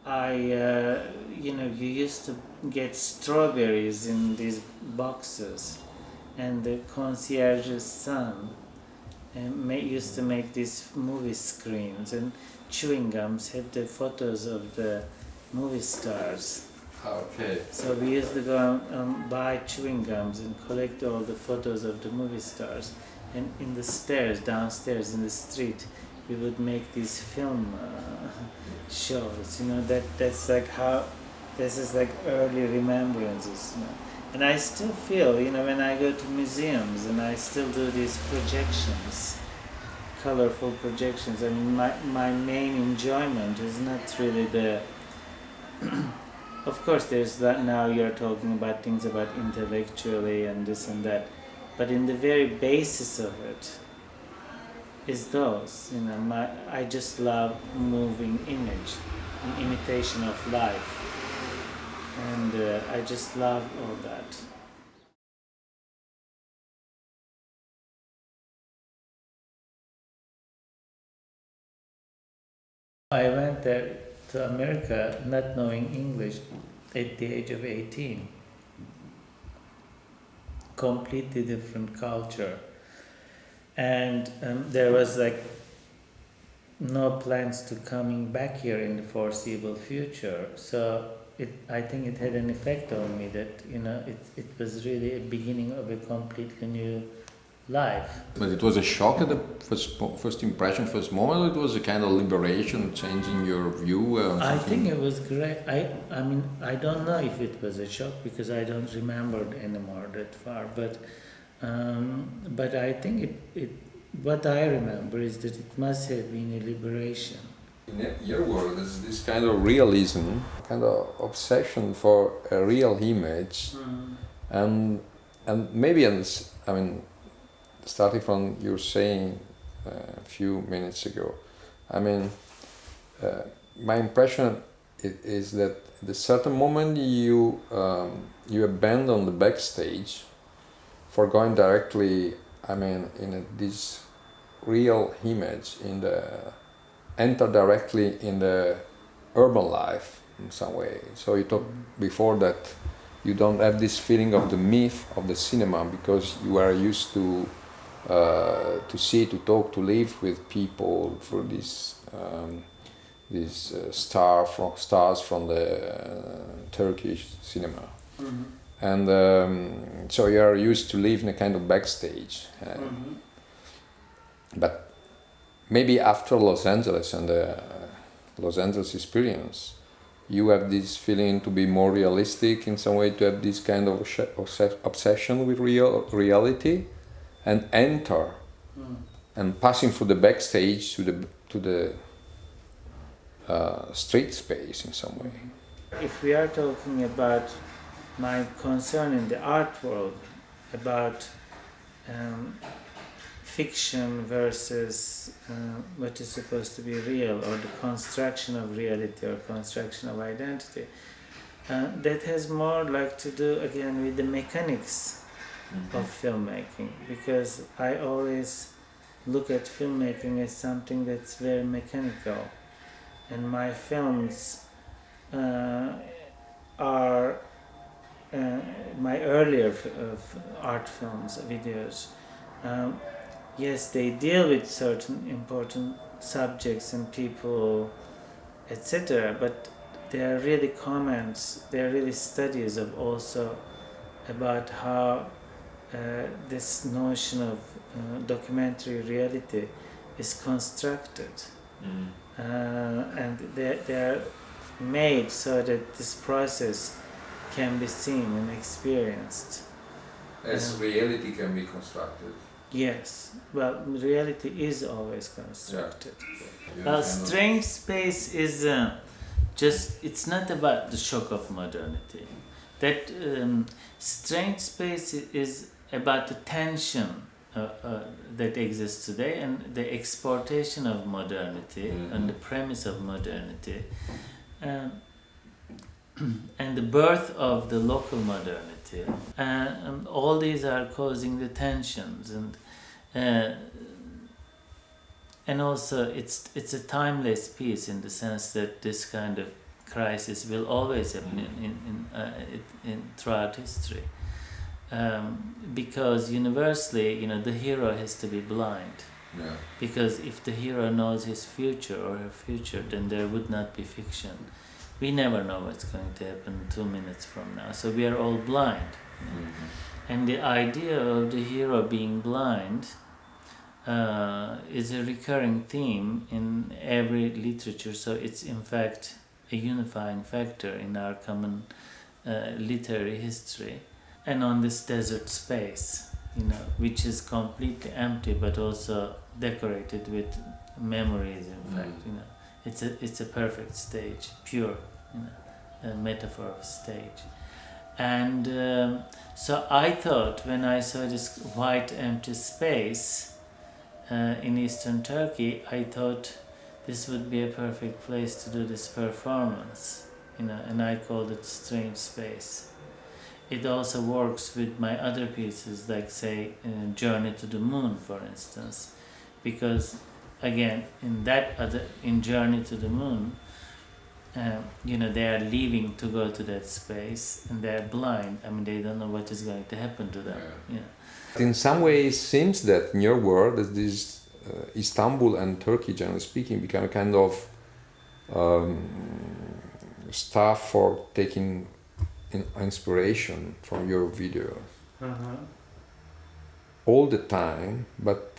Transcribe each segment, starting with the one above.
You used to get strawberries in these boxes, and the concierge's son used to make these movie screens, and chewing gums had the photos of the movie stars. Okay. So we used to go and buy chewing gums and collect all the photos of the movie stars. And in the stairs, downstairs in the street, we would make these film shows. That's like how, this is like early remembrances. And I still feel, when I go to museums and I still do these projections, colorful projections. I mean, my main enjoyment is not really the of course, there's that. Now you're talking about things about intellectually and this and that, but in the very basis of it is those. I just love moving image, an imitation of life, and I just love all that. I went there to America not knowing English at the age of 18. Completely different culture. And there was like no plans to coming back here in the foreseeable future. So I think it had an effect on me that, it was really a beginning of a completely new life. But it was a shock at the first impression, first moment, or it was a kind of liberation, changing your view? I think it was great. I mean, I don't know if it was a shock because I don't remember it anymore that far. But I think what I remember is that it must have been a liberation. In your world, there's this kind of realism, kind of obsession for a real image, and maybe, I mean, starting from you saying a few minutes ago, I mean, my impression is that at a certain moment you abandon the backstage for going directly, I mean, in this real image, enter directly in the urban life in some way. So you talked before that you don't have this feeling of the myth of the cinema because you are used to see, to talk, to live with people through these stars from the Turkish cinema. And so you are used to live in a kind of backstage. But maybe after Los Angeles and the Los Angeles experience, you have this feeling to be more realistic in some way, to have this kind of obsession with reality, and enter and passing through the backstage to the street space in some way. If we are talking about my concern in the art world, about fiction versus what is supposed to be real, or the construction of reality or construction of identity, that has more like to do again with the mechanics of filmmaking, because I always look at filmmaking as something that's very mechanical, and my films are my earlier art films, videos. Yes, they deal with certain important subjects and people, etc., but they are really comments, they are really studies of also about how this notion of documentary reality is constructed. And they are made so that this process can be seen and experienced. As reality can be constructed. Yes, well, reality is always constructed. Yeah. Strange space is it's not about the shock of modernity. That strange space is about the tension that exists today and the exportation of modernity and the premise of modernity, and the birth of the local modernity. And all these are causing the tensions, and also it's a timeless piece in the sense that this kind of crisis will always happen throughout history. Because universally, the hero has to be blind. Yeah. Because if the hero knows his future or her future, then there would not be fiction. We never know what's going to happen 2 minutes from now, so we are all blind. And the idea of the hero being blind is a recurring theme in every literature, so it's in fact a unifying factor in our common literary history. And on this desert space, which is completely empty but also decorated with memories, in fact, it's a perfect stage, pure, a metaphor of stage. And so I thought, when I saw this white empty space in eastern Turkey, I thought this would be a perfect place to do this performance, and I called it Strange Space. It also works with my other pieces, like say Journey to the Moon, for instance, because again in Journey to the Moon, they are leaving to go to that space and they are blind. I mean, they don't know what is going to happen to them. In some ways, seems that in your world, that this Istanbul and Turkey, generally speaking, become a kind of stuff for taking inspiration from your videos all the time, but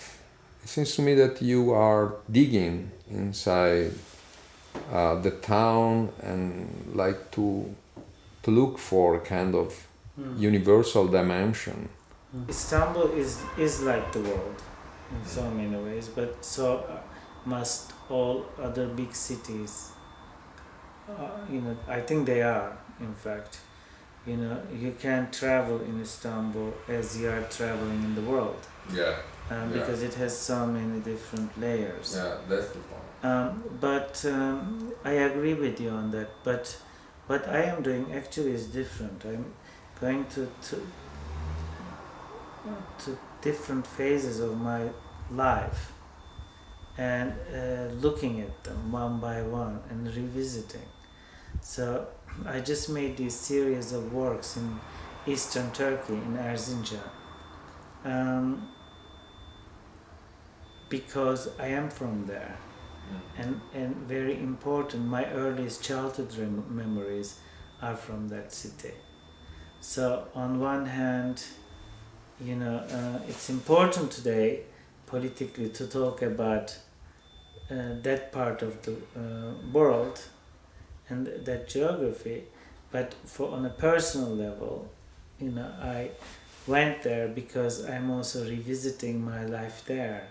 it seems to me that you are digging inside the town and like to look for a kind of universal dimension. Istanbul is like the world in so many ways, but so must all other big cities. I think they are, in fact. You can travel in Istanbul as you are traveling in the world. Because it has so many different layers. Yeah, that's the point. But I agree with you on that. But what I am doing actually is different. I'm going to different phases of my life and looking at them one by one and revisiting. So I just made this series of works in eastern Turkey, in Erzincan, because I am from there, and very important, my earliest childhood memories are from that city. So on one hand, it's important today politically to talk about that part of the world and that geography, but on a personal level, I went there because I'm also revisiting my life there.